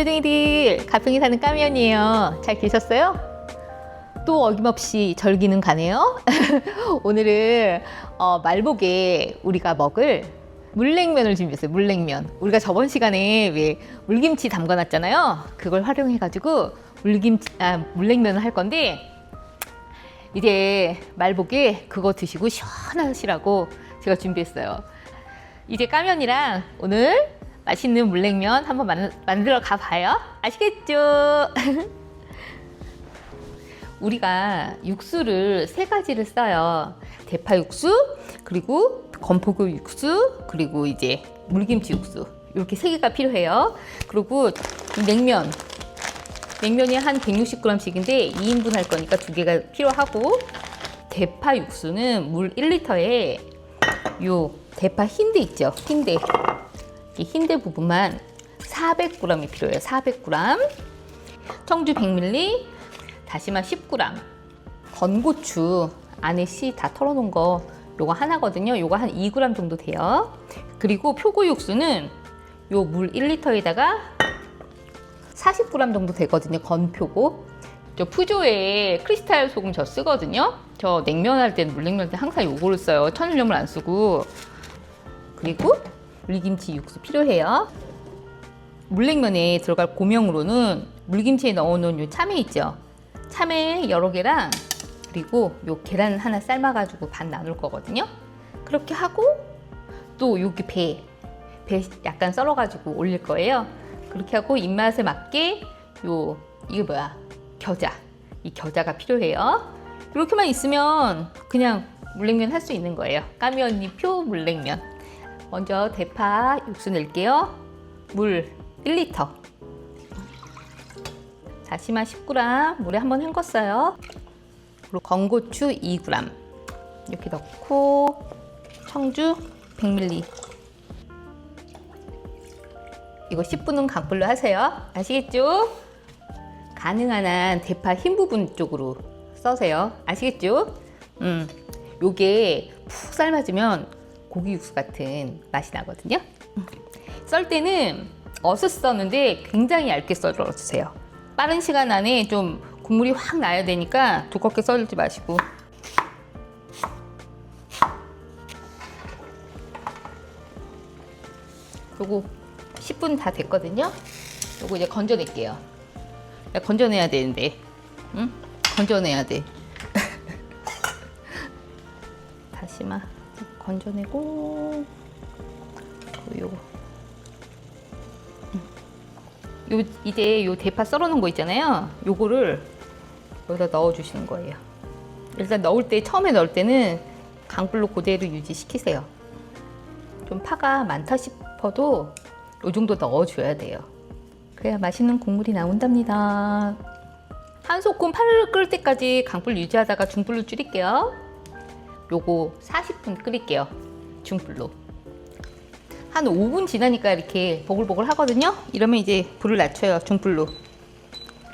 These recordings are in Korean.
조둥이들, 가평에 사는 까미언이에요. 잘 계셨어요? 또 어김없이 절기는 가네요. 오늘은 말복에 우리가 먹을 물냉면을 준비했어요. 물냉면. 우리가 저번 시간에 왜 물김치 담가놨잖아요. 그걸 활용해가지고 물냉면을 할 건데, 이제 말복에 그거 드시고 시원하시라고 제가 준비했어요. 이제 까면이랑 오늘 맛있는 물냉면 한번 만들어 가봐요. 아시겠죠? 우리가 육수를 세 가지를 써요. 대파 육수, 그리고 건포도 육수, 그리고 이제 물김치 육수. 이렇게 세 개가 필요해요. 그리고 이 냉면이 한 160g씩인데 2인분 할 거니까 두 개가 필요하고, 대파 육수는 물 1리터에 요 대파 흰대 있죠? 흰대. 이 흰대 부분만 400g이 필요해요. 400g. 청주 100ml, 다시마 10g, 건고추 안에 씨 다 털어놓은 거 요거 하나거든요. 요거 한 2g 정도 돼요. 그리고 표고 육수는 요 물 1리터에다가 40g 정도 되거든요. 건표고. 저 푸조에 크리스탈 소금 저 쓰거든요. 저 냉면 할 때는, 물냉면 할 때 항상 요거를 써요. 천일염을 안 쓰고. 그리고 물김치 육수 필요해요. 물냉면에 들어갈 고명으로는 물김치에 넣어놓은 요 참외 있죠. 참외 여러 개랑, 그리고 요 계란 하나 삶아가지고 반 나눌 거거든요. 그렇게 하고, 또 여기 배 약간 썰어가지고 올릴 거예요. 그렇게 하고 입맛에 맞게 이게 뭐야? 겨자. 이 겨자가 필요해요. 이렇게만 있으면 그냥 물냉면 할 수 있는 거예요. 까미 언니 표 물냉면. 먼저 대파 육수 낼게요. 물 1리터. 다시마 10g, 물에 한번 헹궜어요. 그리고 건고추 2g. 이렇게 넣고, 청주 100ml. 이거 10분은 강불로 하세요. 아시겠죠? 가능한 한 대파 흰 부분 쪽으로 써세요. 아시겠죠? 요게 푹 삶아주면 고기 육수 같은 맛이 나거든요. 썰 때는 어슷 써는데 굉장히 얇게 썰어주세요. 빠른 시간 안에 좀 국물이 확 나야 되니까 두껍게 썰지 마시고. 요거 10분 다 됐거든요. 요거 이제 건져낼게요. 건져내야 되는데, 응? 건져내야 돼. 다시마 건져내고, 요거. 이제 요 대파 썰어놓은 거 있잖아요. 요거를 여기다 넣어주시는 거예요. 일단 처음에 넣을 때는 강불로 그대로 유지시키세요. 좀 파가 많다 싶어도 요 정도 넣어줘야 돼요. 그래야 맛있는 국물이 나온답니다. 한 소끔 파를 끓을 때까지 강불 유지하다가 중불로 줄일게요. 요거 40분 끓일게요. 중불로. 한 5분 지나니까 이렇게 보글보글 하거든요. 이러면 이제 불을 낮춰요. 중불로.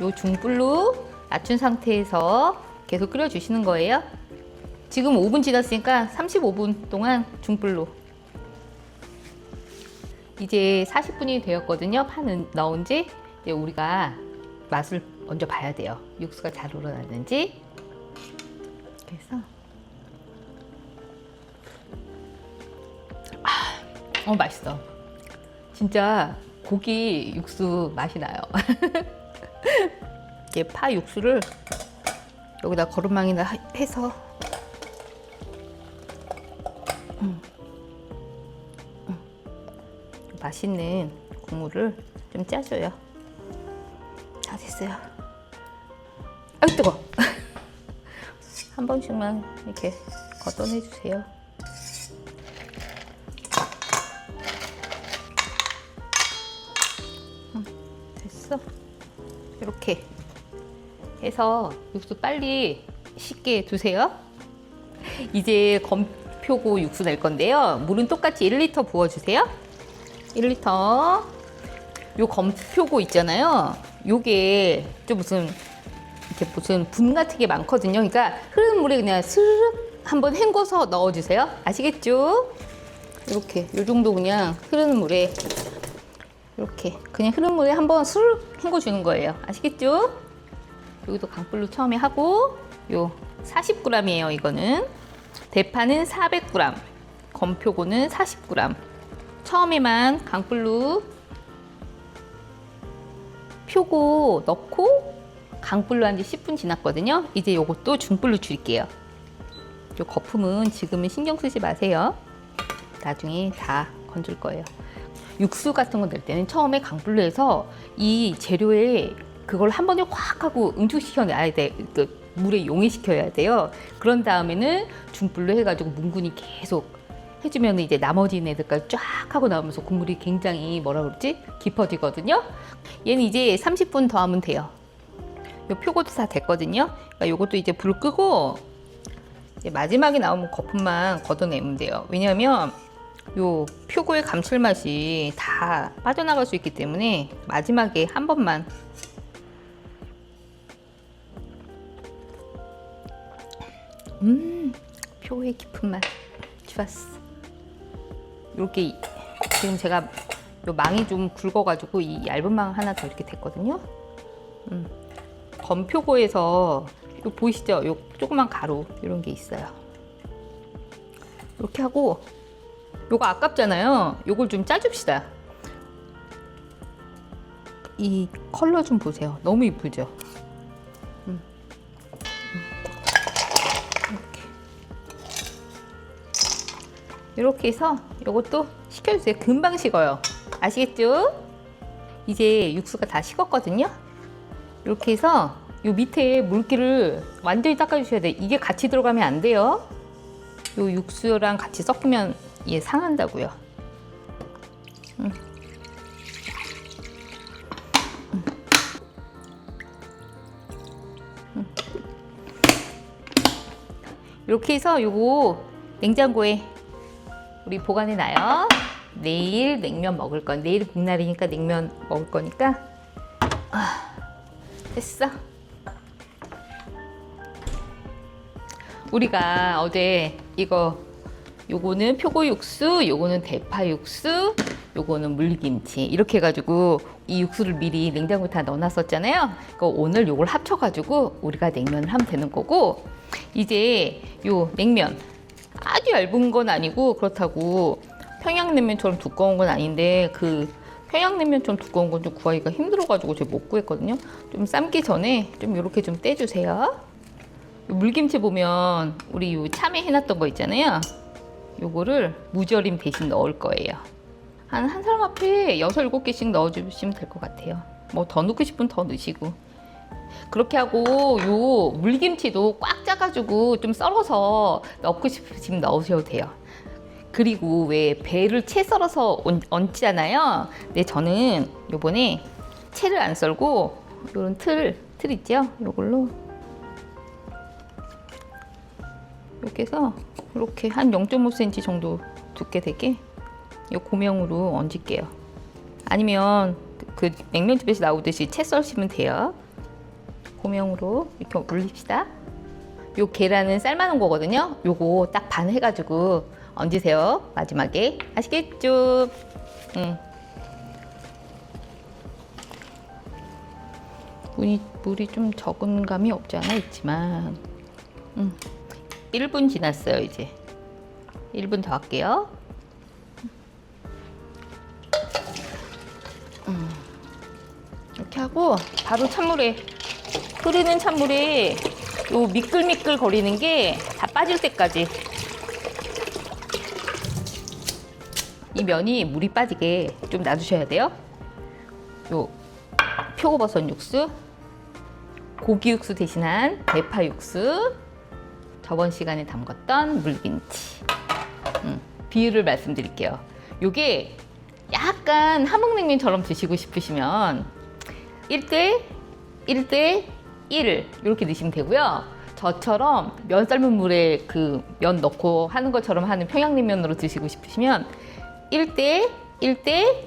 요 중불로 낮춘 상태에서 계속 끓여주시는 거예요. 지금 5분 지났으니까 35분 동안 중불로. 이제 40분이 되었거든요. 파는 넣은 지. 이제 우리가 맛을 먼저 봐야 돼요. 육수가 잘 우러나는지. 그래서 맛있어. 진짜 고기 육수 맛이 나요. 이렇게 파 육수를 여기다 거름망이나 해서 맛있는 국물을 좀 짜줘요. 다 됐어요. 아유 뜨거. 한 번씩만 이렇게 걷어내주세요. 됐어. 이렇게 해서 육수 빨리 식게 두세요. 이제 건표고 육수 낼 건데요. 물은 똑같이 1리터 부어주세요. 1리터. 요 건표고 있잖아요. 요게 좀 무슨 분 같은 게 많거든요. 그러니까 흐르는 물에 그냥 스르륵 한번 헹궈서 넣어주세요. 아시겠죠? 이렇게 요 정도 그냥 흐르는 물에 이렇게 그냥 흐른 물에 한번 술 헹궈주는 거예요. 아시겠죠? 여기도 강불로 처음에 하고 요 40g이에요. 이거는 대파는 400g, 건표고는 40g. 처음에만 강불로 표고 넣고 강불로 한 지 10분 지났거든요. 이제 요것도 중불로 줄일게요. 요 거품은 지금은 신경 쓰지 마세요. 나중에 다 건질 거예요. 육수 같은 거 낼 때는 처음에 강불로 해서 이 재료에 그걸 한 번에 확 하고 응축시켜내야 돼. 그 물에 용해시켜야 돼요. 그런 다음에는 중불로 해가지고 뭉근히 계속 해주면 이제 나머지 애들까지 쫙 하고 나오면서 국물이 굉장히 뭐라 그러지? 깊어지거든요. 얘는 이제 30분 더 하면 돼요. 요 표고도 다 됐거든요. 그러니까 요것도 이제 불 끄고 이제 마지막에 나오면 거품만 걷어내면 돼요. 왜냐하면 요 표고의 감칠맛이 다 빠져나갈 수 있기 때문에 마지막에 한 번만 표고의 깊은 맛 좋았어. 이렇게 지금 제가 요 망이 좀 굵어가지고 이 얇은 망 하나 더 이렇게 됐거든요. 건표고에서 요 보이시죠? 요 조그만 가루 이런 게 있어요. 이렇게 하고 요거 아깝잖아요. 요걸 좀 짜줍시다. 이 컬러 좀 보세요. 너무 이쁘죠? 이렇게 해서 요것도 식혀주세요. 금방 식어요. 아시겠죠? 이제 육수가 다 식었거든요. 이렇게 해서 요 밑에 물기를 완전히 닦아주셔야 돼요. 이게 같이 들어가면 안 돼요. 요 육수랑 같이 섞이면 얘 상한다고요. 이렇게 해서 요거 냉장고에 우리 보관해 놔요. 내일 냉면 먹을 건 내일 복날이니까 냉면 먹을 거니까 됐어. 우리가 어제 요거는 표고 육수, 요거는 대파 육수, 요거는 물김치 이렇게 해가지고 이 육수를 미리 냉장고에 다 넣어놨었잖아요. 그러니까 오늘 요걸 합쳐가지고 우리가 냉면을 하면 되는 거고, 이제 요 냉면 아주 얇은 건 아니고 그렇다고 평양냉면처럼 두꺼운 건 아닌데 그 평양냉면처럼 두꺼운 건 좀 구하기가 힘들어가지고 제가 못 구했거든요. 좀 삶기 전에 좀 이렇게 좀 떼주세요. 물김치 보면 우리 요 참외 해놨던 거 있잖아요. 요거를 무절임 대신 넣을 거예요. 한 사람 앞에 6, 7개씩 넣어주시면 될 것 같아요. 뭐 더 넣고 싶으면 더 넣으시고. 그렇게 하고 요 물김치도 꽉 짜가지고 좀 썰어서 넣고 싶으시면 넣으셔도 돼요. 그리고 왜 배를 채 썰어서 얹잖아요. 근데 저는 요번에 채를 안 썰고 요런 틀 있죠? 요걸로 이렇게 해서 이렇게 한 0.5cm 정도 두께 되게 요 고명으로 얹을게요. 아니면 그 냉면집에서 나오듯이 채 썰시면 돼요. 고명으로 이렇게 올립시다. 요 계란은 삶아놓은 거거든요. 요거 딱 반 해가지고 얹으세요. 마지막에. 아시겠죠? 물이 좀 적은 감이 없지 않아 있지만 1분 지났어요. 이제 1분 더 할게요. 이렇게 하고 바로 찬물에, 끓이는 찬물에 요 미끌미끌 거리는 게 다 빠질 때까지, 이 면이 물이 빠지게 좀 놔두셔야 돼요. 요 표고버섯 육수, 고기 육수 대신한 대파 육수, 저번 시간에 담궜던 물김치. 비율을 말씀드릴게요. 요게 약간 함흥냉면처럼 드시고 싶으시면 1대 1대 1 이렇게 넣으시면 되고요. 저처럼 면 삶은 물에 그 면 넣고 하는 것처럼 하는 평양냉면으로 드시고 싶으시면 1대 1대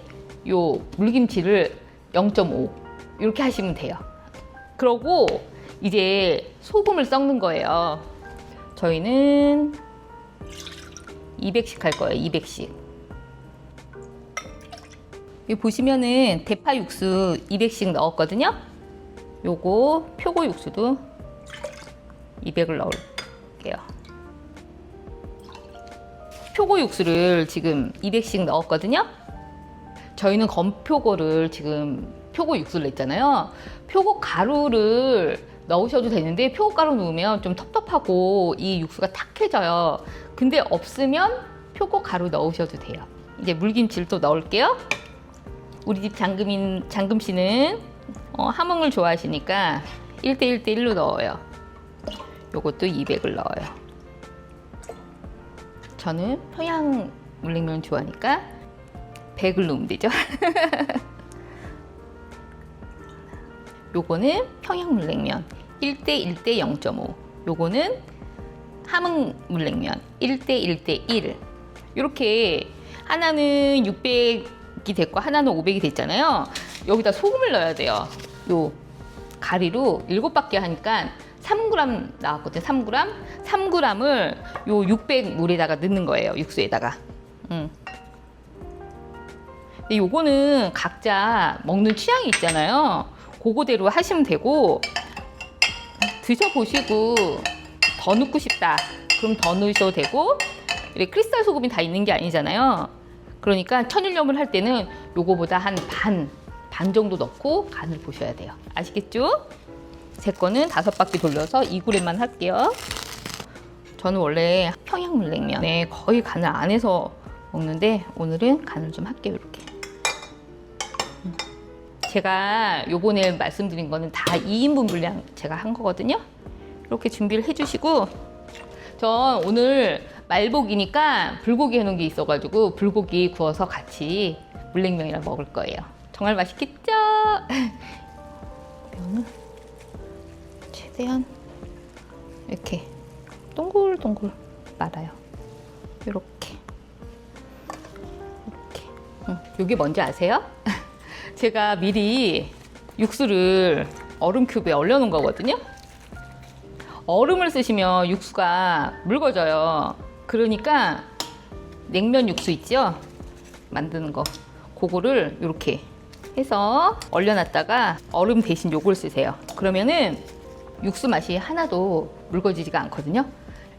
요 물김치를 0.5 이렇게 하시면 돼요. 그러고 이제 소금을 섞는 거예요. 저희는 200씩 할 거예요. 200씩. 여기 보시면은 대파 육수 200씩 넣었거든요. 요거 표고 육수도 200을 넣을게요. 표고 육수를 지금 200씩 넣었거든요. 저희는 건표고를 지금 표고 육수를 냈잖아요. 표고 가루를 넣으셔도 되는데 표고 가루 넣으면 좀 텁텁하고 이 육수가 탁해져요. 근데 없으면 표고 가루 넣으셔도 돼요. 이제 물김치를 또 넣을게요. 우리 집 장금 씨는 함흥을 좋아하시니까 1대1대1로 넣어요. 요것도 200을 넣어요. 저는 평양 물냉면 좋아하니까 100을 넣으면 되죠. 요거는 평양 물냉면 1대1대 0.5. 요거는 함흥 물냉면 1대1대1. 이렇게 하나는 600이 됐고 하나는 500이 됐잖아요. 여기다 소금을 넣어야 돼요. 요 가리로 7바퀴 하니까 3g 나왔거든요. 3g. 3g을 요 600 물에다가 넣는 거예요. 육수에다가. 근데 요거는 각자 먹는 취향이 있잖아요. 그거대로 하시면 되고, 드셔보시고 더 넣고 싶다 그럼 더 넣으셔도 되고, 이렇게 크리스탈 소금이 다 있는 게 아니잖아요. 그러니까 천일염을 할 때는 요거보다 한 반 정도 넣고 간을 보셔야 돼요. 아시겠죠? 제 거는 5바퀴 돌려서 2g만 할게요. 저는 원래 평양 물냉면에 거의 간을 안 해서 먹는데 오늘은 간을 좀 할게요. 이렇게. 제가 요번에 말씀드린 거는 다 2인분 분량 제가 한 거거든요. 이렇게 준비를 해주시고, 전 오늘 말복이니까 불고기 해놓은 게 있어가지고 불고기 구워서 같이 물냉면이랑 먹을 거예요. 정말 맛있겠죠? 면을 최대한 이렇게 동글동글 말아요. 이렇게. 이게 뭔지 아세요? 제가 미리 육수를 얼음 큐브에 얼려놓은 거거든요. 얼음을 쓰시면 육수가 묽어져요. 그러니까 냉면 육수 있죠? 만드는 거. 그거를 이렇게 해서 얼려놨다가 얼음 대신 요걸 쓰세요. 그러면은 육수 맛이 하나도 묽어지지가 않거든요.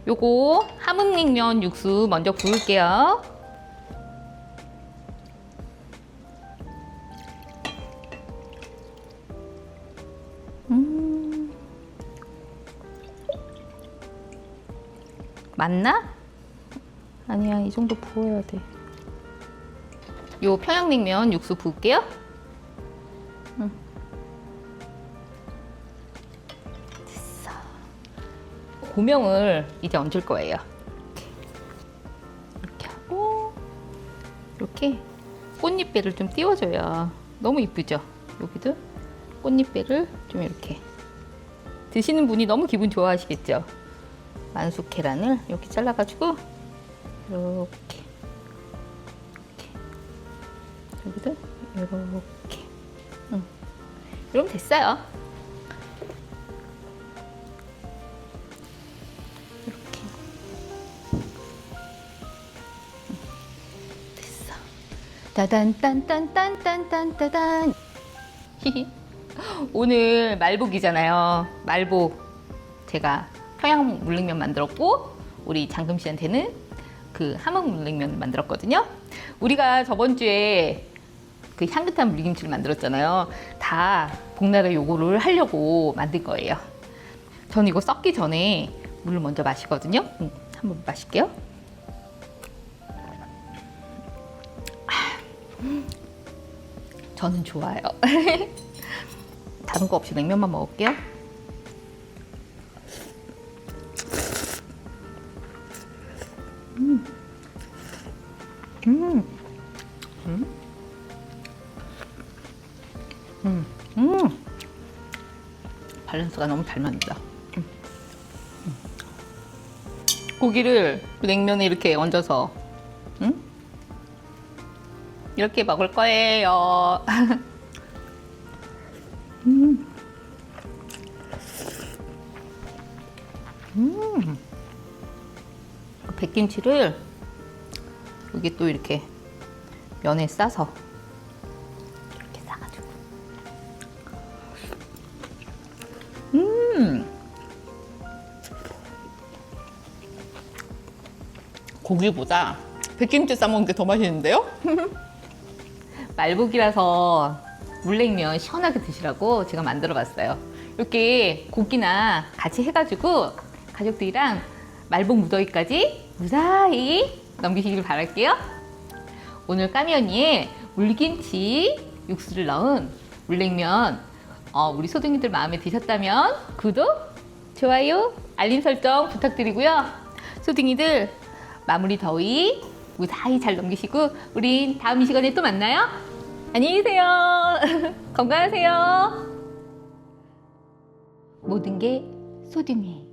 요거 함흥냉면 육수 먼저 부을게요. 맞나? 아니야, 이 정도 부어야 돼. 요 평양냉면 육수 부을게요. 됐어. 고명을 이제 얹을 거예요. 이렇게 하고 이렇게 꽃잎배를 좀 띄워줘요. 너무 이쁘죠? 여기도 꽃잎배를 좀 이렇게. 드시는 분이 너무 기분 좋아하시겠죠? 만수 계란을 이렇게 잘라가지고 이렇게 여기도 이렇게 이러면 됐어요. 이렇게 됐어. 따단딴딴딴딴딴따단. 오늘 말복이잖아요. 말복 제가 평양 물냉면 만들었고 우리 장금 씨한테는 그 함흥 물냉면 만들었거든요. 우리가 저번 주에 그 향긋한 물김치를 만들었잖아요. 다 복날에 요거를 하려고 만든 거예요. 저는 이거 썩기 전에 물을 먼저 마시거든요. 한번 마실게요. 저는 좋아요. 다른 거 없이 냉면만 먹을게요. 밸런스가 너무 잘 맞는다. 고기를 냉면에 이렇게 얹어서 이렇게 먹을 거예요. 백김치를 여기 또 이렇게 면에 싸서 고기보다 백김치 싸먹는 게 더 맛있는데요? 말복이라서 물냉면 시원하게 드시라고 제가 만들어 봤어요. 이렇게 고기나 같이 해가지고 가족들이랑 말복 무더위까지 무사히 넘기시길 바랄게요. 오늘 까미 언니의 물김치 육수를 넣은 물냉면 우리 소둥이들 마음에 드셨다면 구독, 좋아요, 알림 설정 부탁드리고요. 소둥이들 마무리 더위 무사히 잘 넘기시고 우린 다음 이 시간에 또 만나요. 안녕히 계세요. 건강하세요. 모든 게 소중해.